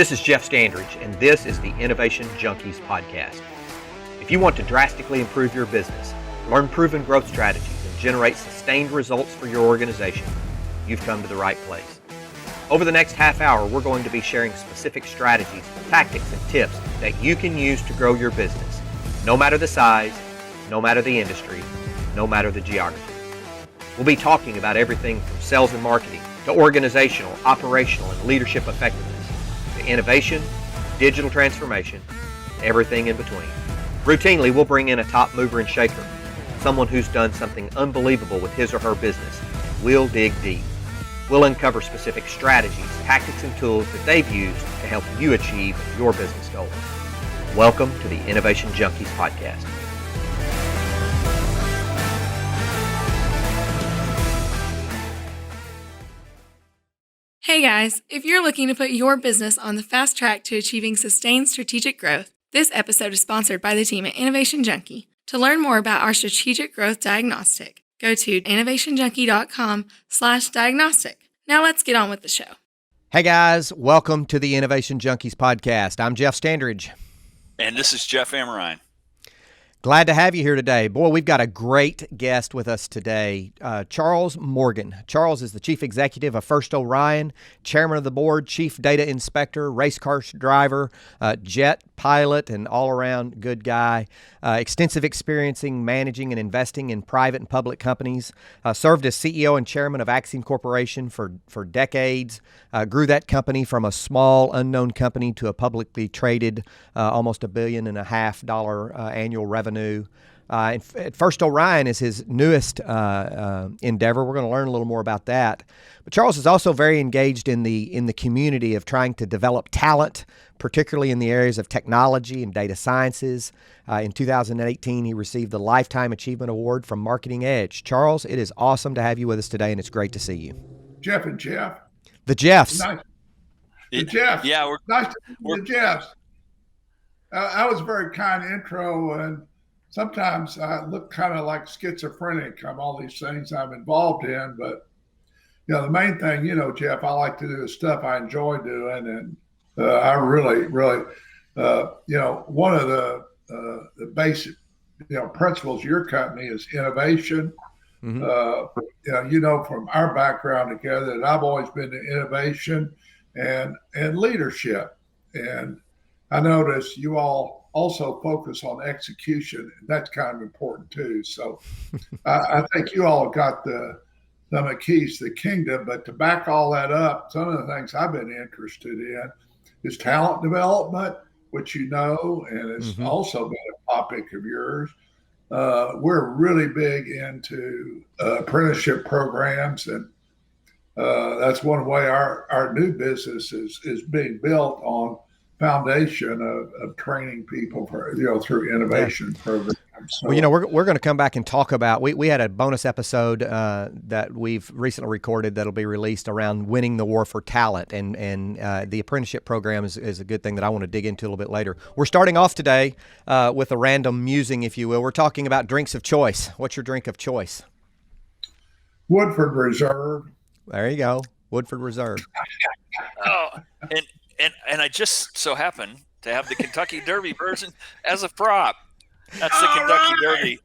This is Jeff Standridge, and this is the Innovation Junkies podcast. If you want to drastically improve your business, learn proven growth strategies, and generate sustained results for your organization, you've come to the right place. Over the next half hour, we're going to be sharing specific strategies, tactics, and tips that you can use to grow your business, no matter the size, no matter the industry, no matter the geography. We'll be talking about everything from sales and marketing to organizational, operational, and leadership effectiveness, to innovation, digital transformation, everything in between. Routinely, we'll bring in a top mover and shaker, someone who's done something unbelievable with his or her business. We'll dig deep. We'll uncover specific strategies, tactics, and tools that they've used to help you achieve your business goals. Welcome to the Innovation Junkies podcast. Hey guys, if you're looking to put your business on the fast track to achieving sustained strategic growth, this episode is sponsored by the team at Innovation Junkie. To learn more about our strategic growth diagnostic, go to innovationjunkie.com/diagnostic. Now let's get on with the show. Hey guys, welcome to the Innovation Junkies podcast. I'm Jeff Standridge. And this is Jeff Amrine. Glad to have you here today. Boy, we've got a great guest with us today, Charles Morgan. Charles is the Chief Executive of First Orion, Chairman of the Board, Chief Data Inspector, race car driver, jet pilot, and all-around good guy. Extensive experience in managing and investing in private and public companies. Served as CEO and Chairman of Axiom Corporation for decades. Grew that company from a small, unknown company to a publicly traded, almost $1.5 billion annual revenue. At First Orion is his newest endeavor. We're going to learn a little more about that. But Charles is also very engaged in the community of trying to develop talent, particularly in the areas of technology and data sciences. In 2018, he received the Lifetime Achievement Award from Marketing Edge. Charles, it is awesome to have you with us today, and it's great to see you. Jeff and Jeff. The Jeffs. Nice. The Jeffs. Yeah, nice to meet the Jeffs. That was a very kind intro, and sometimes I look kind of like schizophrenic. I'm all these things I'm involved in, but the main thing, Jeff, I like to do the stuff I enjoy doing, and I really, one of the basic, principles of your company is innovation. Mm-hmm. From our background together, that I've always been in innovation and leadership, and I notice you all also focus on execution, and that's kind of important too. So I think you all got the keys to the kingdom, but to back all that up, some of the things I've been interested in is talent development, which and it's also been a topic of yours. We're really big into apprenticeship programs, and that's one way our new business is being built on foundation of training people for through innovation programs. So, well, we're going to come back and talk about. We had a bonus episode that we've recently recorded that'll be released around winning the war for talent, and the apprenticeship program is a good thing that I want to dig into a little bit later. We're starting off today with a random musing, if you will. We're talking about drinks of choice. What's your drink of choice? Woodford Reserve. There you go, Woodford Reserve. Oh, and I just so happen to have the Kentucky Derby version as a prop. That's the Kentucky Derby.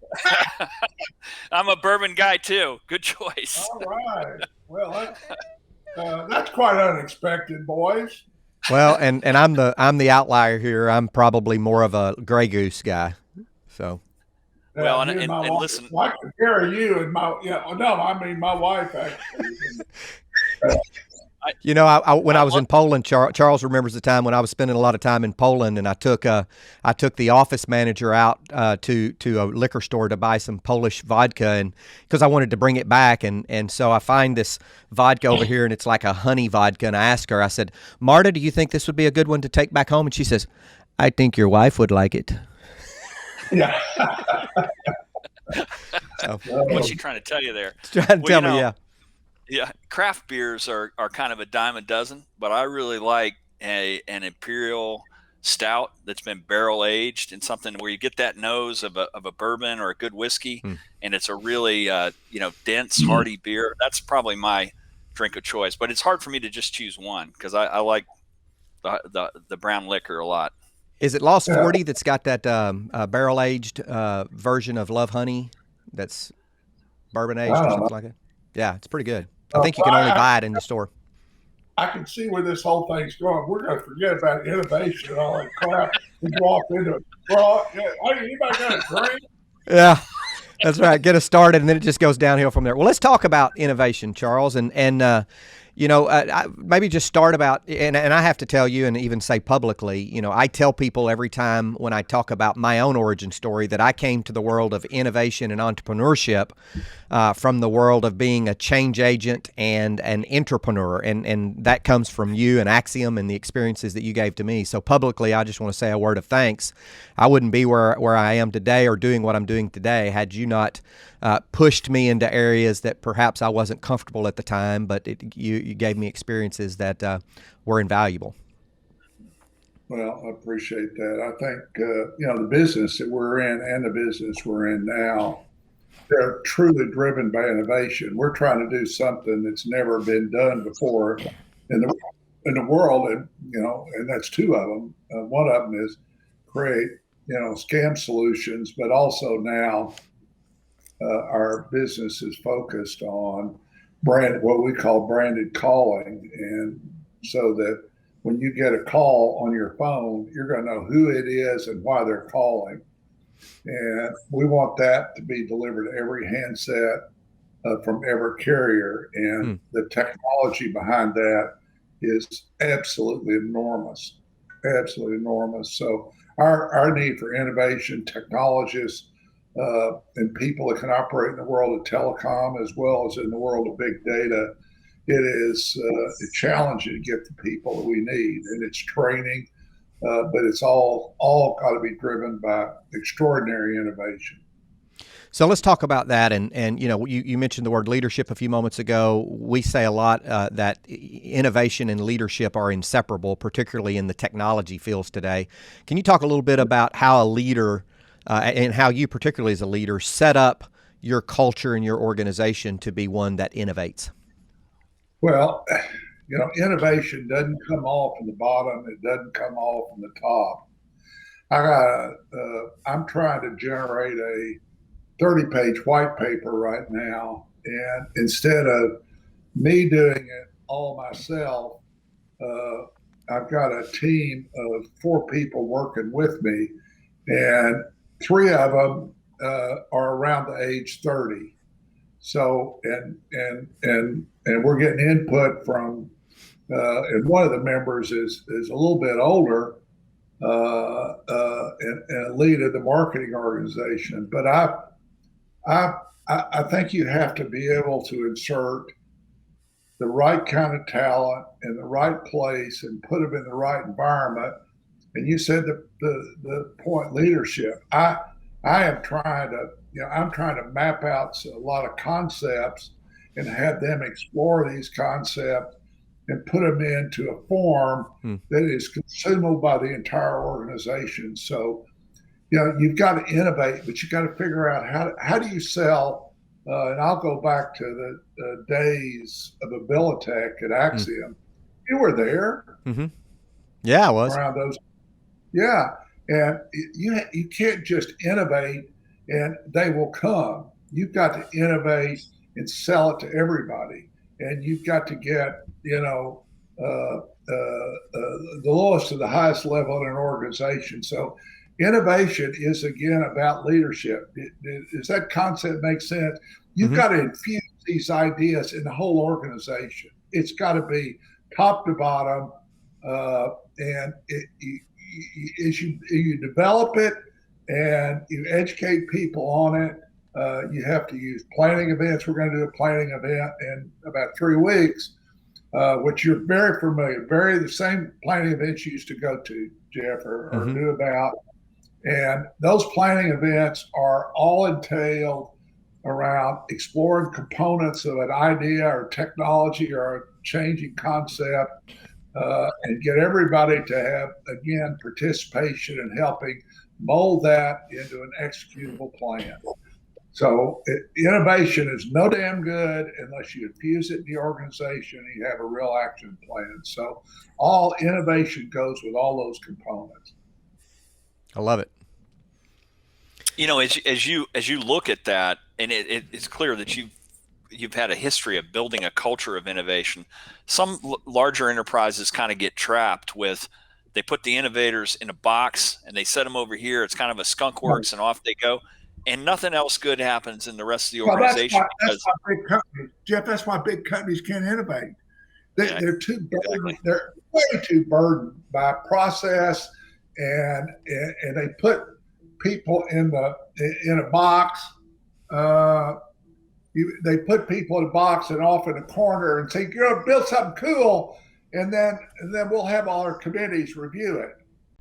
I'm a bourbon guy too. Good choice. All right. Well, that's quite unexpected, boys. Well, and I'm the outlier here. I'm probably more of a Grey Goose guy. So. Well, and listen. I compare you and my my wife actually. When I was in Poland, Charles remembers the time when I was spending a lot of time in Poland, and I took the office manager out to a liquor store to buy some Polish vodka, and because I wanted to bring it back, and so I find this vodka over here, and it's like a honey vodka, and I asked her, I said, "Marta, do you think this would be a good one to take back home?" And she says, "I think your wife would like it." Yeah. So, what's she trying to tell you there? Trying to tell me, yeah. Yeah, craft beers are kind of a dime a dozen, but I really like an imperial stout that's been barrel aged in something where you get that nose of a bourbon or a good whiskey, and it's a really dense, hearty beer. That's probably my drink of choice. But it's hard for me to just choose one because I like the brown liquor a lot. Is it Lost 40 that's got that barrel aged version of Love Honey that's bourbon aged I or don't know. something like that? Yeah, it's pretty good. I think you can only buy it in the store. I can see where this whole thing's going. We're going to forget about innovation and all that crap and walk into it. Well, hey, anybody got a drink? Yeah, that's right. Get us started, and then it just goes downhill from there. Well, let's talk about innovation, Charles, and maybe just start about, and I have to tell you and even say publicly, I tell people every time when I talk about my own origin story that I came to the world of innovation and entrepreneurship from the world of being a change agent and an entrepreneur, and that comes from you and Axiom and the experiences that you gave to me. So publicly, I just want to say a word of thanks. I wouldn't be where I am today or doing what I'm doing today had you not pushed me into areas that perhaps I wasn't comfortable at the time, but you gave me experiences that were invaluable. Well, I appreciate that. I think, the business that we're in and the business we're in now, they're truly driven by innovation. We're trying to do something that's never been done before in the world, and that's two of them. One of them is create, scam solutions, but also now our business is focused on what we call branded calling, and so that when you get a call on your phone, you're going to know who it is and why they're calling. And we want that to be delivered to every handset from every carrier. And the technology behind that is absolutely enormous, absolutely enormous. So our need for innovation, technologists, and people that can operate in the world of telecom as well as in the world of big data, it is challenging to get the people that we need. And it's training. But it's all got to be driven by extraordinary innovation. So let's talk about that. And you mentioned the word leadership a few moments ago. We say a lot that innovation and leadership are inseparable, particularly in the technology fields today. Can you talk a little bit about how a leader and how you particularly as a leader set up your culture and your organization to be one that innovates? Well, innovation doesn't come all from the bottom. It doesn't come all from the top. I'm trying to generate a 30-page white paper right now. And instead of me doing it all myself, I've got a team of 4 people working with me, and 3 of them are around the age 30. So, and we're getting input from, and one of the members is a little bit older, and a lead of the marketing organization. But I think you have to be able to insert the right kind of talent in the right place and put them in the right environment. And you said the point leadership. I am trying to, I'm trying to map out a lot of concepts and have them explore these concepts and put them into a form that is consumable by the entire organization. So, you've got to innovate, but you've got to figure out how do you sell. And I'll go back to the days of Abilitech at Axiom. You were there. Mm-hmm. Yeah, I was. Around those. Yeah. And you can't just innovate and they will come. You've got to innovate and sell it to everybody. And you've got to get, the lowest to the highest level in an organization. So innovation is, again, about leadership. Does that concept make sense? You've got to infuse these ideas in the whole organization. It's got to be top to bottom. And as you develop it and you educate people on it, you have to use planning events. We're going to do a planning event in about 3 weeks, which you're very familiar, the same planning events you used to go to, Jeff, or knew about. And those planning events are all entailed around exploring components of an idea or technology or a changing concept, and get everybody to have, again, participation in helping mold that into an executable plan. So innovation is no damn good unless you infuse it in the organization and you have a real action plan. So all innovation goes with all those components. I love it. As you look at that, and it's clear that you've had a history of building a culture of innovation. Some larger enterprises kind of get trapped with, they put the innovators in a box and they set them over here. It's kind of a skunk works and off they go. And nothing else good happens in the rest of the organization. That's why big companies, Jeff, that's why big companies can't innovate. They're too burdened. Exactly. They're way too burdened by process, and they put people in a box. They put people in a box and off in a corner and say, "You're gonna build something cool," and then we'll have all our committees review it.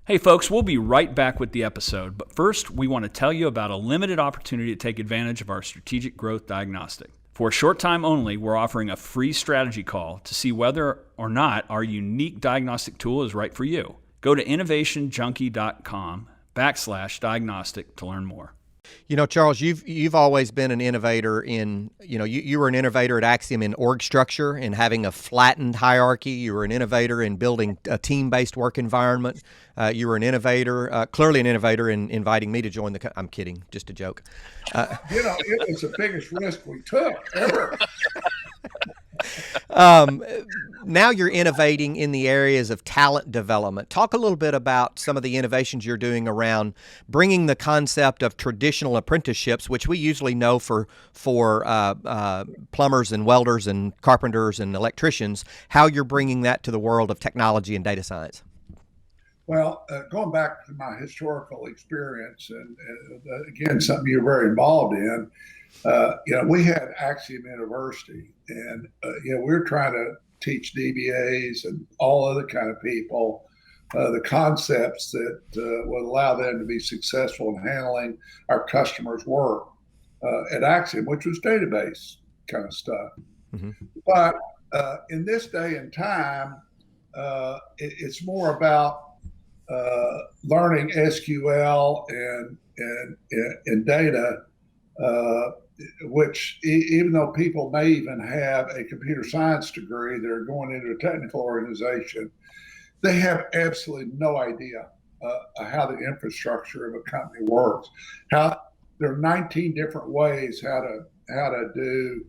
Hey folks, we'll be right back with the episode, but first we want to tell you about a limited opportunity to take advantage of our strategic growth diagnostic. For a short time only, we're offering a free strategy call to see whether or not our unique diagnostic tool is right for you. Go to innovationjunkie.com/diagnostic to learn more. Charles, you've always been an innovator in, you were an innovator at Axiom in org structure and having a flattened hierarchy. You were an innovator in building a team-based work environment. You were an innovator, clearly an innovator in inviting me to join I'm kidding, just a joke. It was the biggest risk we took ever. Now you're innovating in the areas of talent development. Talk a little bit about some of the innovations you're doing around bringing the concept of traditional apprenticeships, which we usually know for plumbers and welders and carpenters and electricians, how you're bringing that to the world of technology and data science. Well, going back to my historical experience, and again, something you're very involved in, we had Axiom University, and we were trying to teach DBAs and all other kind of people the concepts that would allow them to be successful in handling our customers' work at Axiom, which was database kind of stuff. Mm-hmm. But in this day and time, it's more about learning SQL and data, which even though people may even have a computer science degree, they're going into a technical organization, they have absolutely no idea how the infrastructure of a company works. How there are 19 different ways how to do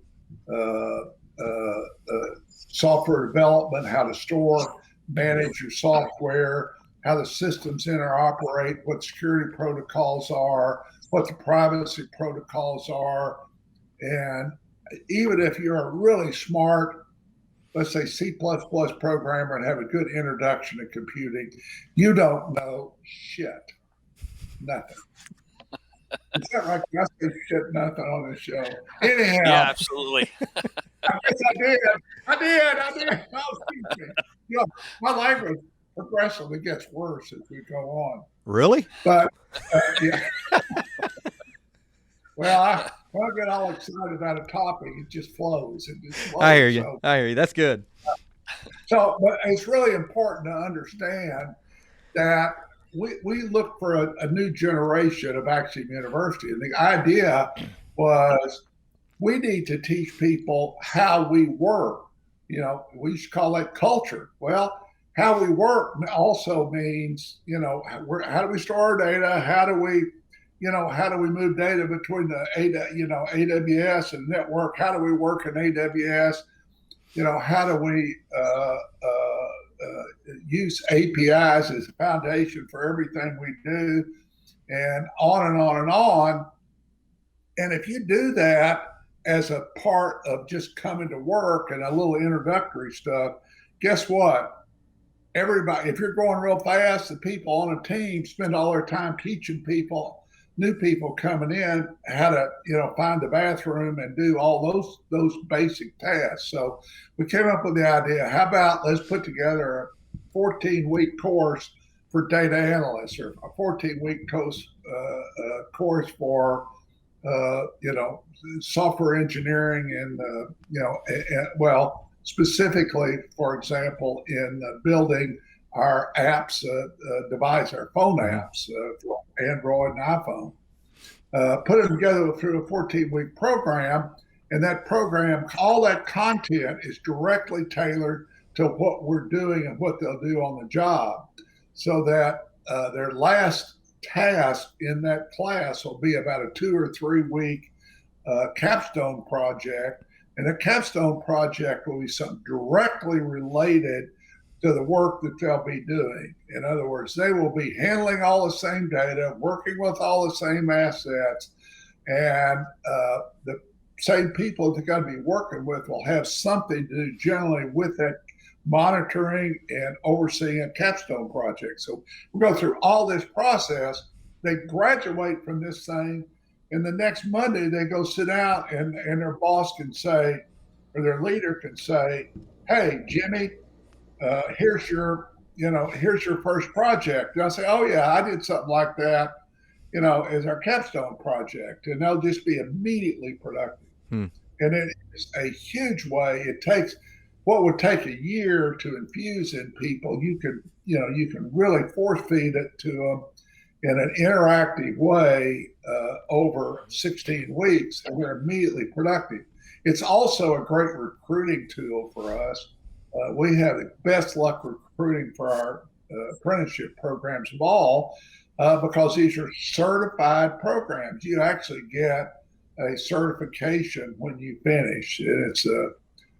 software development, how to store, manage your software, how the systems interoperate, what security protocols are, what the privacy protocols are. And even if you're a really smart, let's say C++ programmer and have a good introduction to computing, you don't know shit. Nothing. Is that right? I say shit nothing on this show. Anyhow. Yeah, absolutely. I did. Oh, excuse me. My language progressively gets worse as we go on. Really? But yeah. Well, when I get all excited about a topic, it just flows. I hear you. I hear you. That's good. So, but it's really important to understand that we look for a new generation of Axiom University. And the idea was we need to teach people how we work. We used to call that culture. Well, how we work also means, how do we store our data? How do we move data between the AWS and network? How do we work in AWS? How do we use APIs as a foundation for everything we do, and on and on and on. And if you do that as a part of just coming to work and a little introductory stuff, guess what? Everybody, if you're going real fast, the people on a team spend all their time teaching new people coming in how to, find the bathroom and do all those basic tasks. So we came up with the idea, how about let's put together a 14-week course for data analysts, or a 14-week course for, software engineering and, specifically, for example, in building our apps, device, our phone apps for Android and iPhone. put them together through a 14-week program. And that program, all that content is directly tailored to what we're doing and what they'll do on the job, so that their last task in that class will be about a 2 or 3 week capstone project. And the capstone project will be something directly related to the work that they'll be doing. In other words, they will be handling all the same data, working with all the same assets, and the same people they're going to be working with will have something to do generally with that monitoring and overseeing a capstone project. So we go through all this process. They graduate from this thing, and the next Monday they go sit down, and their boss can say, or their leader can say, "Hey, Jimmy, here's your first project." And I'll say, "Oh yeah, I did something like that, as our capstone project," and they'll just be immediately productive. And it is a huge way. It takes what would take a year to infuse in people. You can really force feed it to them in an interactive way over 16 weeks, and they're immediately productive. It's also a great recruiting tool for us. We have the best luck recruiting for our apprenticeship programs of all, because these are certified programs. You actually get a certification when you finish. And it's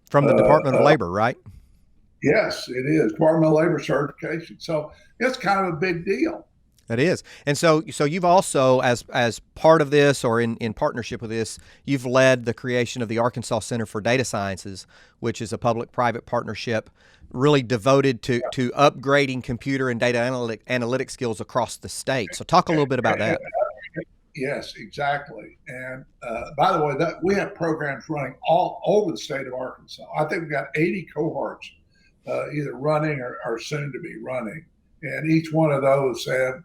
from the Department of Labor, right? Yes, it is Department of Labor certification. So it's kind of a big deal. It is. And so you've also, as part of this or in partnership with this, you've led the creation of the Arkansas Center for Data Sciences, which is a public-private partnership really devoted to upgrading computer and data analytic skills across the state. So talk a little bit about that. Yes, exactly. And by the way, that we have programs running all over the state of Arkansas. I think we've got 80 cohorts either running or soon to be running. And each one of those have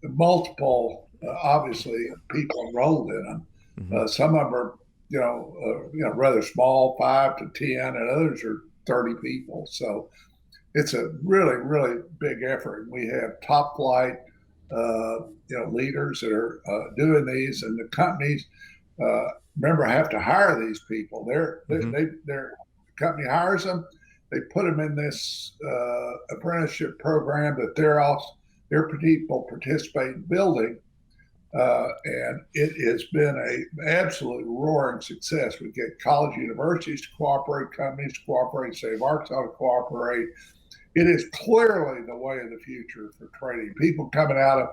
multiple, obviously, people enrolled in them. Mm-hmm. Some of them are, rather small, 5 to 10, and others are 30 people. So it's a really, really big effort. We have top flight leaders that are doing these, and the companies remember have to hire these people. The company hires them. They put them in this apprenticeship program that their people participate in building, and it has been an absolute roaring success. We get college universities to cooperate, companies to cooperate, State of Arkansas to cooperate. It is clearly the way of the future for training. People coming out of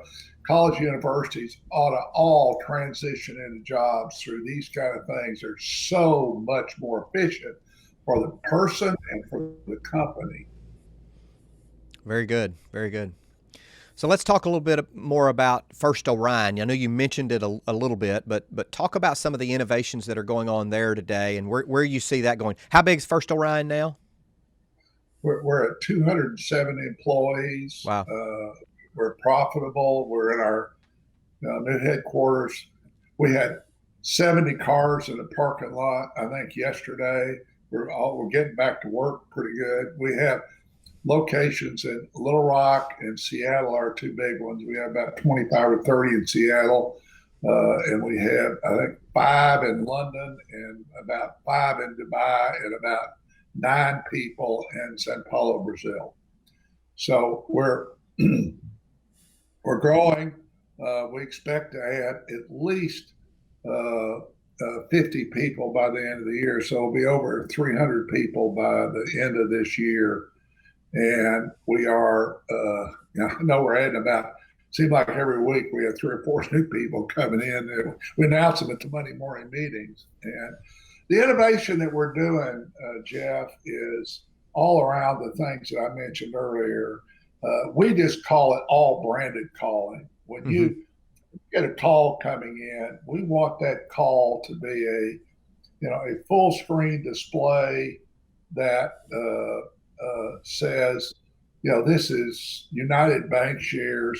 college universities ought to all transition into jobs through these kind of things. They're so much more efficient for the person and for the company. Very good. Very good. So let's talk a little bit more about First Orion. I know you mentioned it a little bit, but talk about some of the innovations that are going on there today and where you see that going. How big is First Orion now? We're at 207 employees. Wow. We're profitable. We're in our new headquarters. We had 70 cars in the parking lot, I think, yesterday. We're getting back to work pretty good. We have locations in Little Rock and Seattle, are two big ones. We have about 25 or 30 in Seattle. And we have, I think, 5 in London and about 5 in Dubai and about 9 people in Sao Paulo, Brazil. So we're growing. We expect to add at least 50 people by the end of the year. So it'll be over 300 people by the end of this year. And we are, I know we're adding about, seems like every week we have 3 or 4 new people coming in. We announce them at the Monday morning meetings. And the innovation that we're doing, Jeff, is all around the things that I mentioned earlier. We just call it all branded calling. When you get a call coming in, we want that call to be a full screen display that says, this is United Bankshares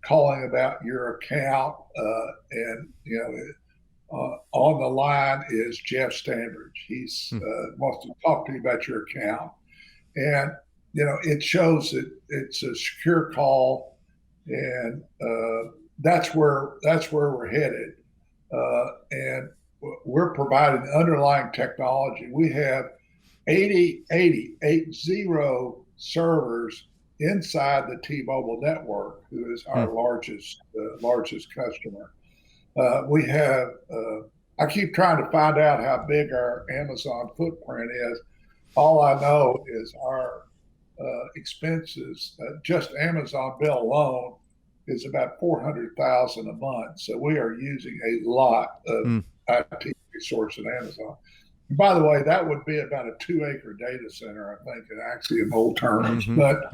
calling about your account, and on the line is Jeff Standridge. He's wants to talk to you about your account, and it shows that it's a secure call, and that's where we're headed, and we're providing underlying technology. We have 80 servers inside the T-Mobile network, who is our largest customer. We have. I keep trying to find out how big our Amazon footprint is. All I know is our expenses, just Amazon bill alone, is about $400,000 a month. So we are using a lot of IT resource in Amazon. And by the way, that would be about a 2-acre data center, I think, in Axiom old terms. But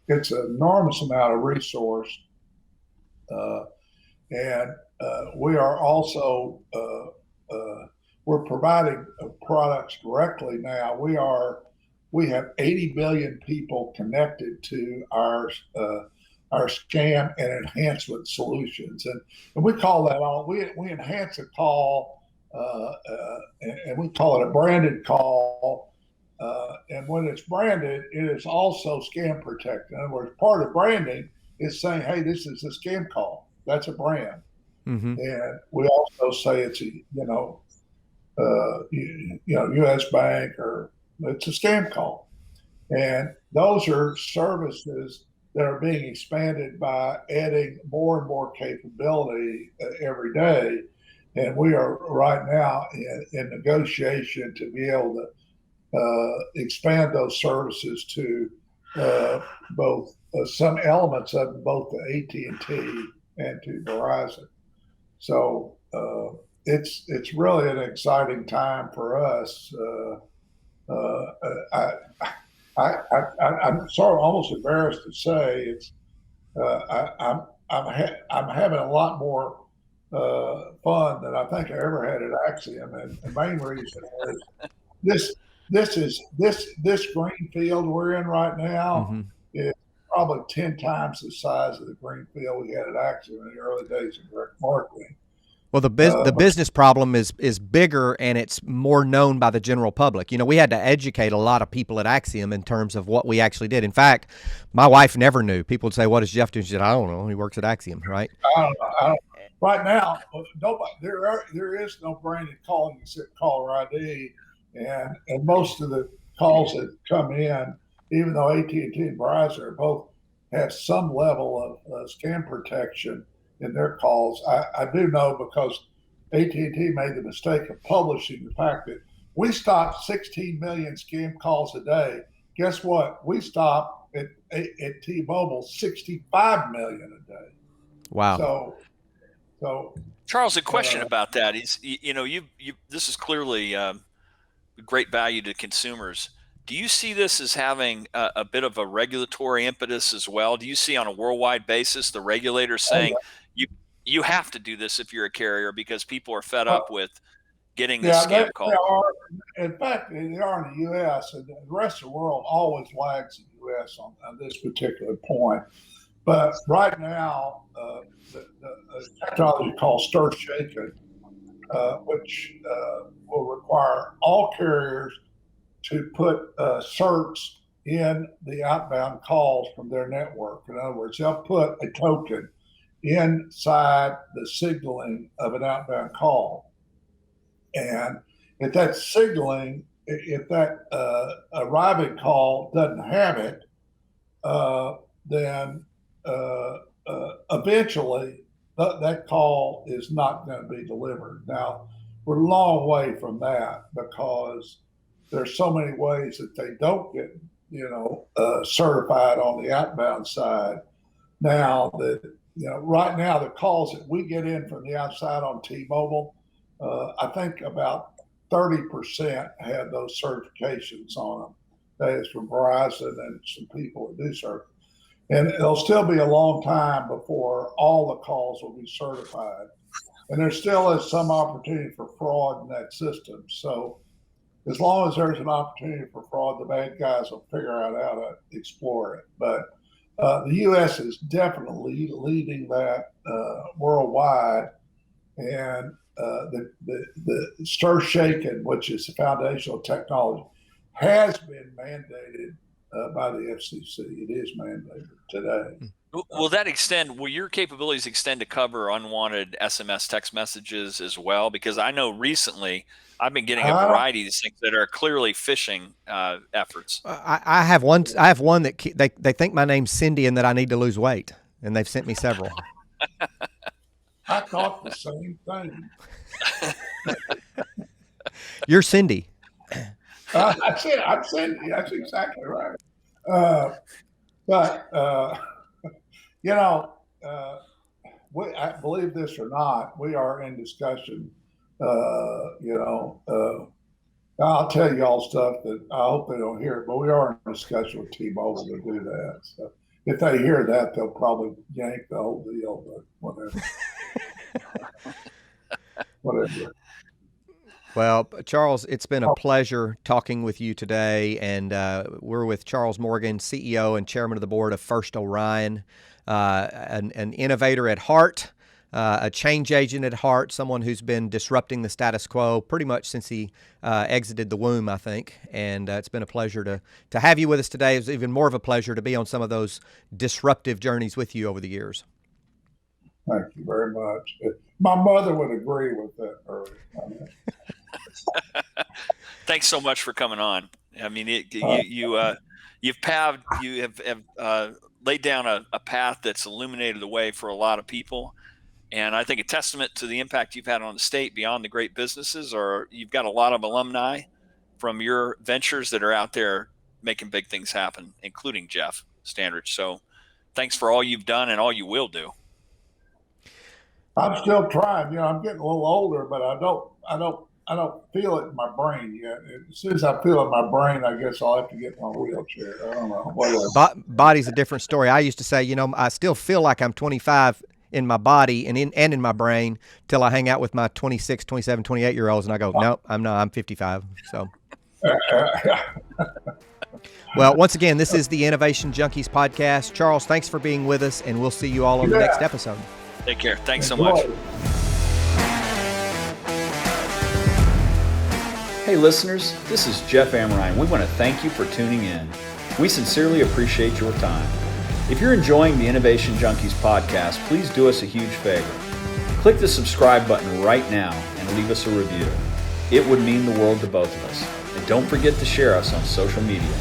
it's an enormous amount of resource. And we are also we're providing products directly now. We have 80 million people connected to our scam and enhancement solutions, and we call that all. We enhance a call, and we call it a branded call. And when it's branded, it is also scam protected. In other words, part of branding is saying, "Hey, this is a scam call." That's a brand. And we also say it's a U.S. bank, or it's a scam call. And those are services that are being expanded by adding more and more capability every day. And we are right now in negotiation to be able to expand those services to both some elements of both the AT&T and to Verizon. So it's really an exciting time for us. I'm sort of almost embarrassed to say it's. I'm having a lot more fun than I think I ever had at Axiom, and the main reason is this green field we're in right now is probably 10 times the size of the green field we had at Axiom in the early days of direct marketing. Well, the business problem is bigger, and it's more known by the general public. You know, we had to educate a lot of people at Axiom in terms of what we actually did. In fact, my wife never knew. People would say, "What does Jeff do?" She said, "I don't know. He works at Axiom," right? I don't know. Right now, nobody, there is no branded calling except caller ID, and most of the calls that come in, even though AT&T and Verizon both have some level of scam protection in their calls, I do know, because AT&T made the mistake of publishing the fact that we stopped 16 million scam calls a day. Guess what? We stopped at T-Mobile 65 million a day. Wow. So Charles, a question about that is, this is clearly great value to consumers. Do you see this as having a bit of a regulatory impetus as well? Do you see on a worldwide basis the regulators saying you have to do this if you're a carrier because people are fed up with getting this scam call? They are. In fact, they are in the U.S., and the rest of the world always lags the U.S. on this particular point. But right now, the technology called Stir Shaken, which will require all carriers to put certs in the outbound calls from their network. In other words, they'll put a token inside the signaling of an outbound call. And if that signaling, if that arriving call doesn't have it, then eventually that call is not going to be delivered. Now, we're a long way from that, because there's so many ways that they don't get, certified on the outbound side. Now that, right now the calls that we get in from the outside on T-Mobile, I think about 30% have those certifications on them. That is from Verizon and some people that do certify. And it'll still be a long time before all the calls will be certified. And there still is some opportunity for fraud in that system. So as long as there's an opportunity for fraud, the bad guys will figure out how to explore it. But the U.S. is definitely leading that worldwide. And the Stir Shaken, which is the foundational technology, has been mandated by the FCC. It is mandated today. Will that extend? Will your capabilities extend to cover unwanted SMS text messages as well? Because I know recently I've been getting a variety of these things that are clearly phishing efforts. I have one. I have one that they think my name's Cindy and that I need to lose weight, and they've sent me several. I thought the same thing. You're Cindy. I'm Cindy. That's exactly right. But I believe this or not, we are in discussion. I'll tell you all stuff that I hope they don't hear, but we are in discussion with T-Mobile to do that. So if they hear that, they'll probably yank the whole deal, but whatever. Whatever. Well, Charles, it's been a pleasure talking with you today, and we're with Charles Morgan, CEO and Chairman of the Board of First Orion, an innovator at heart, a change agent at heart, someone who's been disrupting the status quo pretty much since he exited the womb, I think, and it's been a pleasure to have you with us today. It's even more of a pleasure to be on some of those disruptive journeys with you over the years. Thank you very much. My mother would agree with that, Early. Thanks so much for coming on. I mean, you have laid down a path that's illuminated the way for a lot of people, and I think a testament to the impact you've had on the state beyond the great businesses. Or you've got a lot of alumni from your ventures that are out there making big things happen, including Jeff Standridge. So, thanks for all you've done and all you will do. I'm still trying. I'm getting a little older, but I don't feel it in my brain yet. As soon as I feel it in my brain, I guess I'll have to get in my wheelchair. I don't know. Whatever. Body's a different story. I used to say, I still feel like I'm 25 in my body and in my brain till I hang out with my 26, 27, 28-year-olds, and I go, no, I'm not. I'm 55. So. Well, once again, this is the Innovation Junkies podcast. Charles, thanks for being with us, and we'll see you all on the next episode. Take care. Thanks so much. Hey listeners, this is Jeff Amrine. We want to thank you for tuning in. We sincerely appreciate your time. If you're enjoying the Innovation Junkies podcast, please do us a huge favor. Click the subscribe button right now and leave us a review. It would mean the world to both of us. And don't forget to share us on social media.